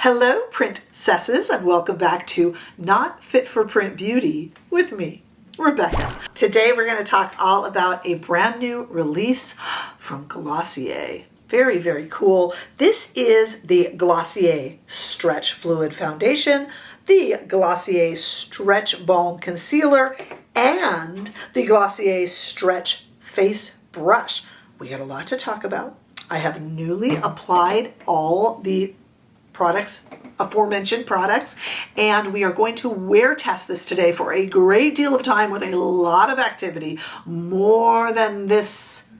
Hello, princesses, and welcome back to Not Fit for Print Beauty with me, Rebecca. Today we're going to talk all about a brand new release from Glossier. Very, very cool. This is the Glossier Stretch Fluid Foundation, the Glossier Stretch Balm Concealer, and the Glossier Stretch Face Brush. We got a lot to talk about. I have newly applied all the products, aforementioned products, and we are going to wear test this today for a great deal of time with a lot of activity, more than this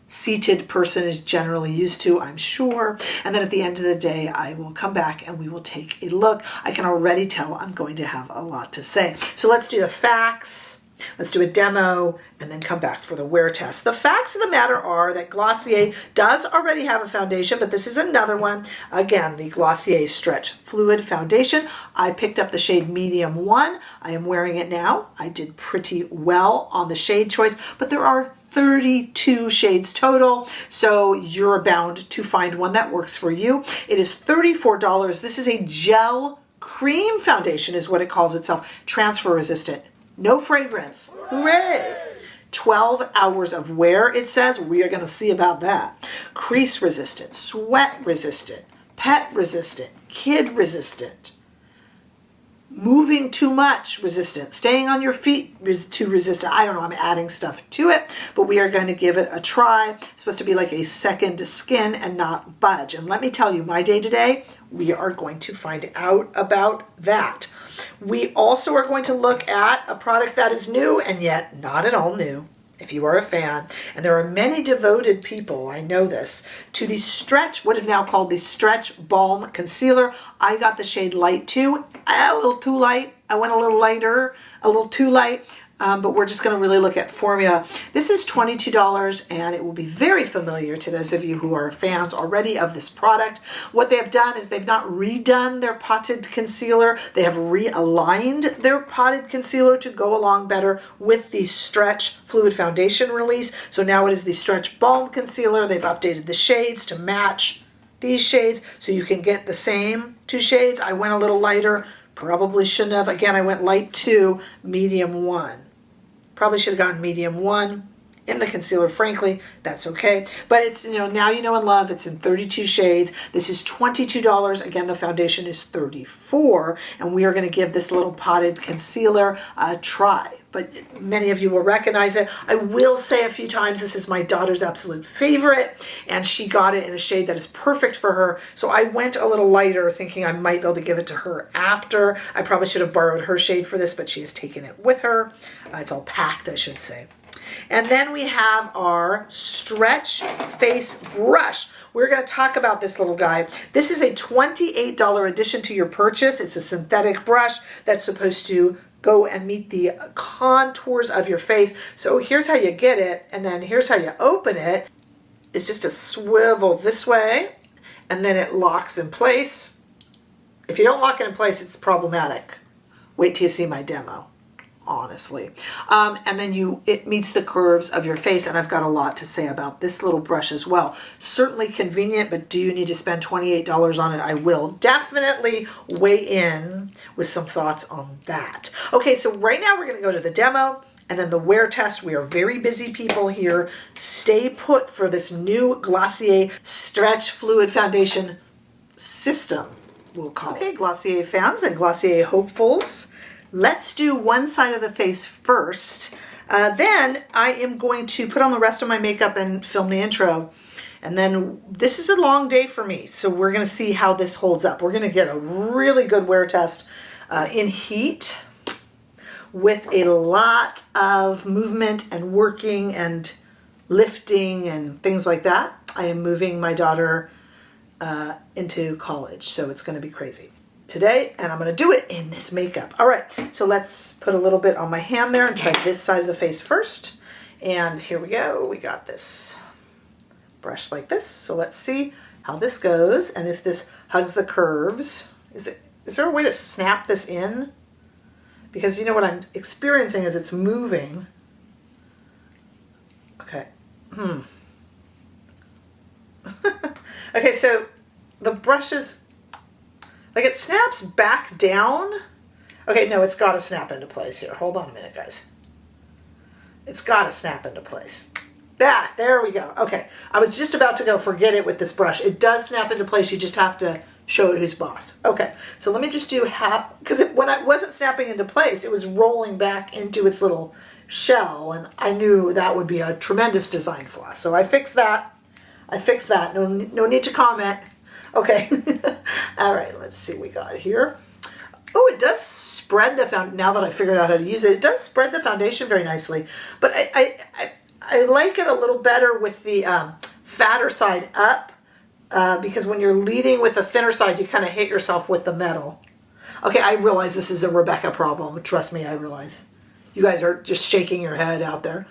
seated person is generally used to, I'm sure. And then at the end of the day, I will come back and we will take a look. I can already tell I'm going to have a lot to say. So let's do the facts. Let's do a demo and then come back for the wear test. The facts of the matter are that Glossier does already have a foundation, but this is another one. Again, the Glossier Stretch Fluid Foundation. I picked up the shade Medium 1. I am wearing it now. I did pretty well on the shade choice, but there are 32 shades total, so you're bound to find one that works for you. It is $34. This is a gel cream foundation is what it calls itself. Transfer resistant. No fragrance. Hooray! 12 hours of wear, it says. We are going to see about that. Crease resistant, sweat resistant, pet resistant, kid resistant, moving too much resistant, staying on your feet too resistant. I don't know, I'm adding stuff to it, but we are going to give it a try. It's supposed to be like a second skin and not budge. And let me tell you, my day to day, we are going to find out about that. We also are going to look at a product that is new and yet not at all new, if you are a fan. And there are many devoted people, I know this, to the Stretch, what is now called the Stretch Balm Concealer. I got the shade Light 2. A little too light. I went a little lighter, a little too light. But we're just going to really look at formula. This is $22 and it will be very familiar to those of you who are fans already of this product. What they have done is they've not redone their potted concealer. They have realigned their potted concealer to go along better with the Stretch Fluid Foundation release. So now it is the Stretch Balm Concealer. They've updated the shades to match these shades so you can get the same two shades. I went a little lighter. Probably shouldn't have. Again, I went Light 2, Medium 1. Probably should have gotten Medium 1 in the concealer, frankly. That's okay. But it's, now you know and love. It's in 32 shades. This is $22. Again, the foundation is $34. And we are going to give this little potted concealer a try. But many of you will recognize it. I will say a few times, this is my daughter's absolute favorite, and she got it in a shade that is perfect for her. So I went a little lighter, thinking I might be able to give it to her after. I probably should have borrowed her shade for this, but she has taken it with her. It's all packed, I should say. And then we have our Stretch Face Brush. We're going to talk about this little guy. This is a $28 addition to your purchase. It's a synthetic brush that's supposed to go and meet the contours of your face. So here's how you get it, and then here's how you open it. It's just a swivel this way, and then it locks in place. If you don't lock it in place, it's problematic. Wait till you see my demo, honestly. And then it meets the curves of your face, and I've got a lot to say about this little brush as well. Certainly convenient, but do you need to spend $28 on it? I will definitely weigh in with some thoughts on that. Okay, so right now we're going to go to the demo and then the wear test. We are very busy people here. Stay put for this new Glossier Stretch Fluid Foundation system, we'll call it. Okay, Glossier fans and Glossier hopefuls, let's do one side of the face first. Then I am going to put on the rest of my makeup and film the intro. And then this is a long day for me, so we're going to see how this holds up. We're going to get a really good wear test in heat with a lot of movement and working and lifting and things like that. I am moving my daughter into college, so it's going to be crazy today, and I'm going to do it in this makeup. All right, so let's put a little bit on my hand there and try this side of the face first. And here we go. We got this brush like this. So let's see how this goes and if this hugs the curves. Is there a way to snap this in? Because what I'm experiencing is it's moving. Okay. Okay, so the brush is Like it snaps back down. Okay, no, it's got to snap into place here. Hold on a minute, guys. It's got to snap into place. There we go. Okay, I was just about to go forget it with this brush. It does snap into place. You just have to show it who's boss. Okay, so let me just do half, because when I wasn't snapping into place, it was rolling back into its little shell, and I knew that would be a tremendous design flaw. So I fixed that. No need to comment. Okay. All right, let's see what we got here. Oh, it does spread the foundation. Now that I figured out how to use it, it does spread the foundation very nicely. But I like it a little better with the fatter side up, because when you're leading with the thinner side, you kind of hit yourself with the metal. Okay, I realize this is a Rebecca problem. Trust me, I realize. You guys are just shaking your head out there.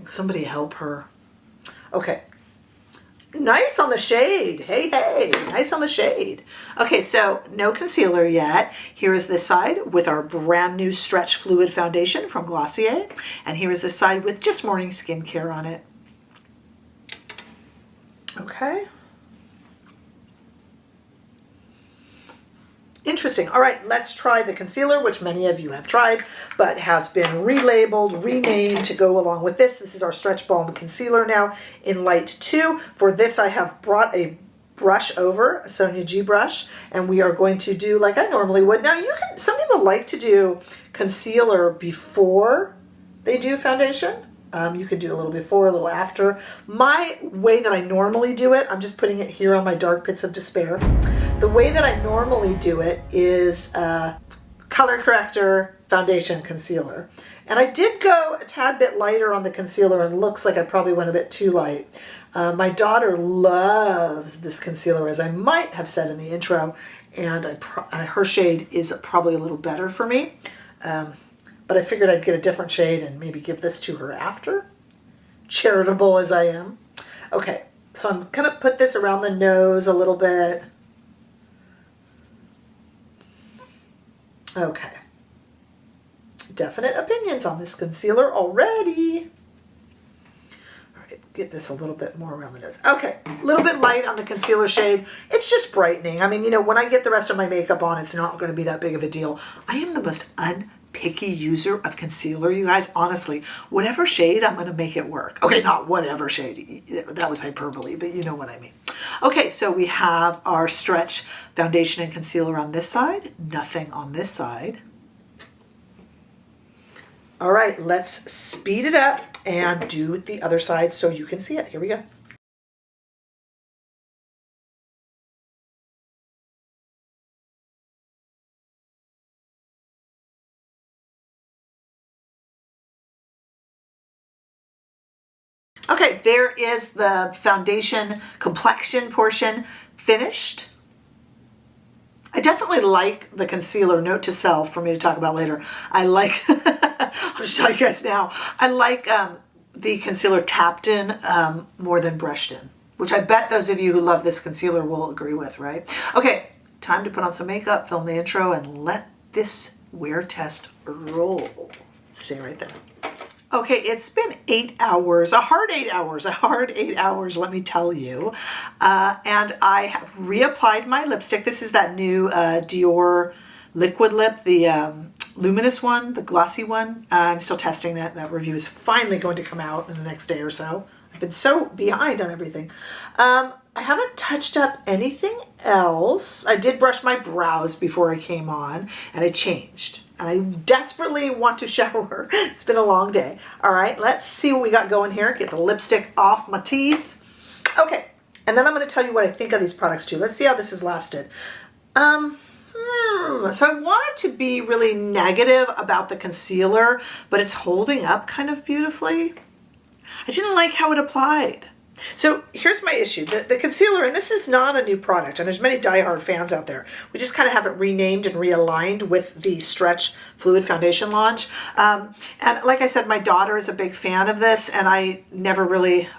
Somebody help her. Okay. Nice on the shade. Hey, nice on the shade. Okay, so no concealer yet. Here is this side with our brand new Stretch Fluid Foundation from Glossier. And here is this side with just morning skincare on it. Okay. Interesting. All right, let's try the concealer, which many of you have tried, but has been relabeled, renamed to go along with this. This is our Stretch Balm Concealer now in Light 2. For this, I have brought a brush over, a Sonia G brush, and we are going to do like I normally would. Now, some people like to do concealer before they do foundation. You can do a little before, a little after. My way that I normally do it, I'm just putting it here on my Dark Pits of Despair. The way that I normally do it is color corrector, foundation, concealer. And I did go a tad bit lighter on the concealer, and looks like I probably went a bit too light. My daughter loves this concealer, as I might have said in the intro, and her shade is probably a little better for me. But I figured I'd get a different shade and maybe give this to her after. Charitable as I am. Okay, so I'm going to put this around the nose a little bit. Okay. Definite opinions on this concealer already. All right, get this a little bit more around the nose. Okay, a little bit light on the concealer shade. It's just brightening. I mean, you know, when I get the rest of my makeup on, it's not going to be that big of a deal. I am the most picky user of concealer, you guys. Honestly, whatever shade, I'm going to make it work. Okay, not whatever shade. That was hyperbole, but you know what I mean. Okay, so we have our Stretch Foundation and Concealer on this side. Nothing on this side. All right, let's speed it up and do the other side so you can see it. Here we go. Okay, there is the foundation complexion portion finished. I definitely like the concealer. Note to self for me to talk about later. I like, I'll just tell you guys now, I like the concealer tapped in more than brushed in, which I bet those of you who love this concealer will agree with, right? Okay, time to put on some makeup, film the intro, and let this wear test roll. Stay right there. Okay, it's been 8 hours, a hard 8 hours, let me tell you. And I have reapplied my lipstick. This is that new Dior liquid lip, the luminous one, the glossy one. I'm still testing that. That review is finally going to come out in the next day or so. I've been so behind on everything. I haven't touched up anything else. I did brush my brows before I came on, and I changed. And I desperately want to shower. It's been a long day. All right, let's see what we got going here. Get the lipstick off my teeth. Okay, and then I'm going to tell you what I think of these products too. Let's see how this has lasted. So I wanted to be really negative about the concealer, but it's holding up kind of beautifully. I didn't like how it applied. So here's my issue. The concealer, and this is not a new product, and there's many diehard fans out there. We just kind of have it renamed and realigned with the Stretch Fluid Foundation launch. And like I said, my daughter is a big fan of this, and I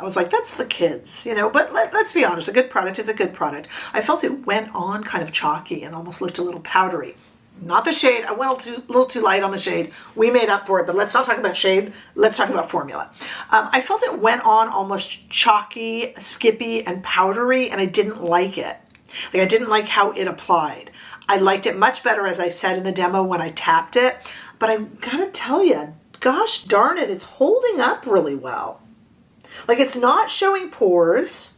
was like, that's the kids, you know, but let's be honest, a good product is a good product. I felt it went on kind of chalky and almost looked a little powdery. Not the shade. I went a little too light on the shade. We made up for it, but let's not talk about shade. Let's talk about formula. I felt it went on almost chalky, skippy, and powdery, and I didn't like it. Like I didn't like how it applied. I liked it much better, as I said in the demo, when I tapped it. But I gotta tell you, gosh darn it, it's holding up really well. Like it's not showing pores.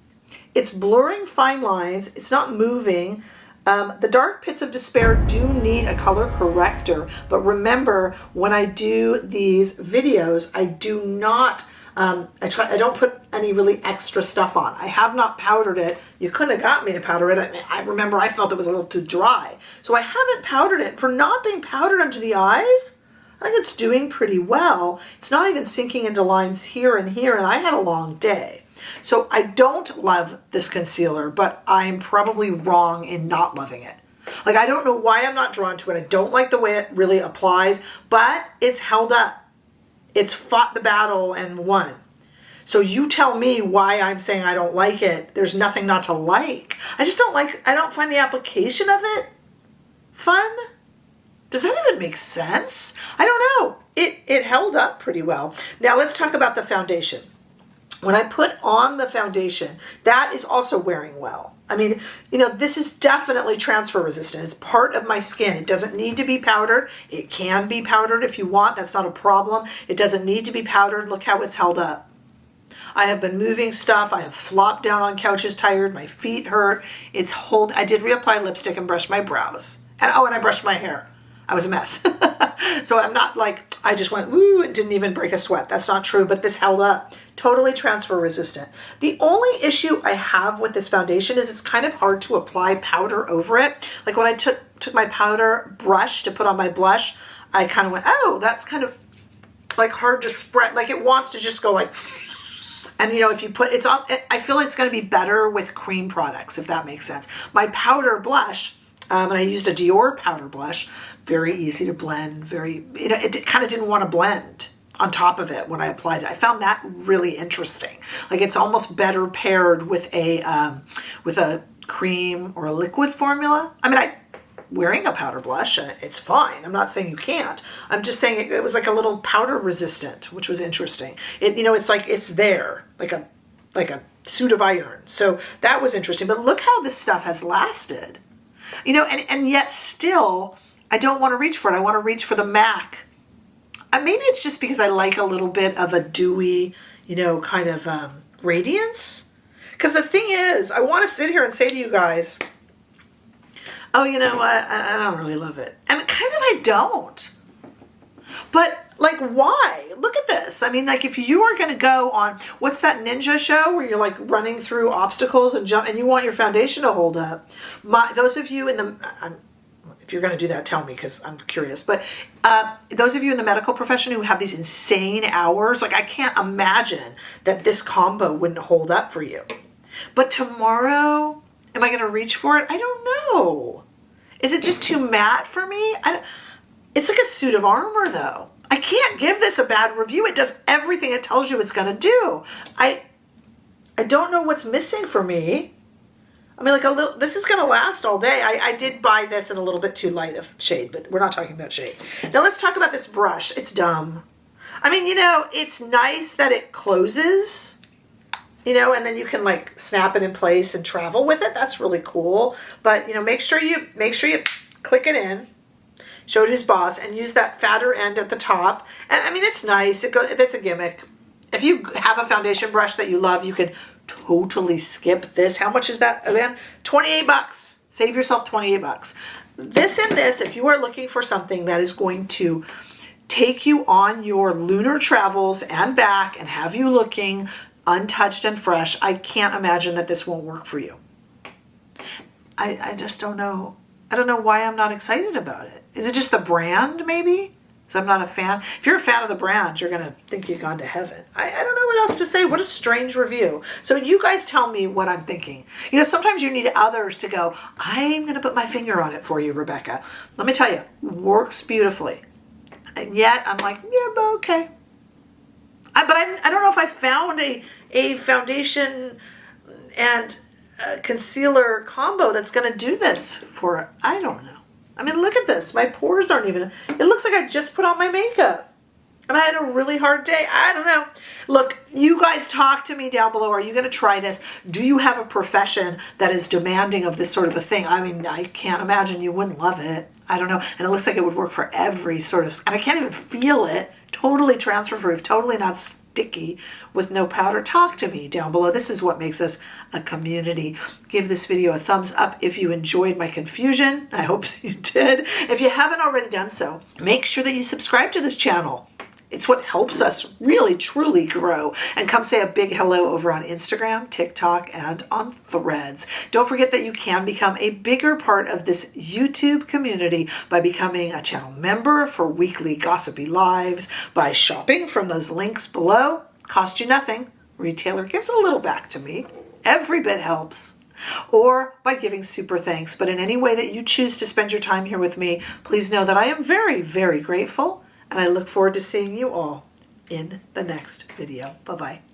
It's blurring fine lines. It's not moving. The dark pits of despair do need a color corrector, but remember, when I do these videos, I do not, I don't put any really extra stuff on. I have not powdered it. You couldn't have got me to powder it. I remember I felt it was a little too dry. So I haven't powdered it. For not being powdered under the eyes, I think it's doing pretty well. It's not even sinking into lines here and here, and I had a long day. So I don't love this concealer, but I'm probably wrong in not loving it. Like, I don't know why I'm not drawn to it. I don't like the way it really applies, but it's held up. It's fought the battle and won. So you tell me why I'm saying I don't like it. There's nothing not to like. I don't find the application of it fun. Does that even make sense? I don't know. It held up pretty well. Now let's talk about the foundation. When I put on the foundation, that is also wearing well. I mean, you know, this is definitely transfer resistant. It's part of my skin. It doesn't need to be powdered. It can be powdered if you want. That's not a problem. It doesn't need to be powdered. Look how it's held up. I have been moving stuff. I have flopped down on couches tired. My feet hurt. I did reapply lipstick and brush my brows. And I brushed my hair. I was a mess. So I'm not like, I just went, woo, and didn't even break a sweat. That's not true, but this held up. Totally transfer resistant. The only issue I have with this foundation is it's kind of hard to apply powder over it. Like when I took my powder brush to put on my blush, I kind of went, oh, that's kind of like hard to spread. Like it wants to just go like, and you know, if you put, it's on, I feel it's going to be better with cream products, if that makes sense. My powder blush, and I used a Dior powder blush, very easy to blend, it kind of didn't want to blend on top of it when I applied it. I found that really interesting. Like it's almost better paired with a cream or a liquid formula. I mean, wearing a powder blush, it's fine. I'm not saying you can't. I'm just saying it was like a little powder resistant, which was interesting. It's like it's there, like a suit of iron. So that was interesting. But look how this stuff has lasted. You know, and yet still, I don't want to reach for it. I want to reach for the MAC. Maybe it's just because I like a little bit of a dewy, kind of radiance. Because the thing is, I want to sit here and say to you guys, oh, you know what? I don't really love it. And kind of I don't. But, like, why? Look at this. I mean, like, if you are going to go on, what's that ninja show where you're, like, running through obstacles and jump, and you want your foundation to hold up? Those of you in the, if you're going to do that, tell me, because I'm curious. But those of you in the medical profession who have these insane hours, like, I can't imagine that this combo wouldn't hold up for you. But tomorrow, am I going to reach for it? I don't know. Is it just too matte for me? It's like a suit of armor, though. I can't give this a bad review. It does everything it tells you it's going to do. I don't know what's missing for me. I mean, like this is going to last all day. I did buy this in a little bit too light of shade, but we're not talking about shade. Now let's talk about this brush. It's dumb. I mean, it's nice that it closes, and then you can like snap it in place and travel with it. That's really cool. But, make sure you click it in. Showed his boss, and use that fatter end at the top. And I mean, it's nice. It's a gimmick. If you have a foundation brush that you love, you could totally skip this. How much is that again? $28. Save yourself $28. This and this, if you are looking for something that is going to take you on your lunar travels and back and have you looking untouched and fresh, I can't imagine that this won't work for you. I just don't know. I don't know why I'm not excited about it. Is it just the brand, maybe? Because I'm not a fan. If you're a fan of the brand, you're going to think you've gone to heaven. I don't know what else to say. What a strange review. So you guys tell me what I'm thinking. Sometimes you need others to go, I'm going to put my finger on it for you, Rebecca. Let me tell you, works beautifully. And yet I'm like, yeah, but okay. But I don't know if I found a foundation and concealer combo that's going to do this for, I don't know. I mean, look at this. My pores aren't even, it looks like I just put on my makeup. and I had a really hard day. I don't know. Look, you guys talk to me down below. Are you going to try this? Do you have a profession that is demanding of this sort of a thing? I mean, I can't imagine you wouldn't love it. I don't know. And it looks like it would work for every sort of, and I can't even feel it. Totally transfer proof, totally not sticky with no powder. Talk to me down below. This is what makes us a community. Give this video a thumbs up if you enjoyed my confusion. I hope you did. If you haven't already done so, make sure that you subscribe to this channel. It's what helps us really, truly grow. And come say a big hello over on Instagram, TikTok, and on Threads. Don't forget that you can become a bigger part of this YouTube community by becoming a channel member for weekly gossipy lives, by shopping from those links below. Cost you nothing. Retailer gives a little back to me. Every bit helps. Or by giving super thanks. But in any way that you choose to spend your time here with me, please know that I am very, very grateful. And I look forward to seeing you all in the next video. Bye-bye.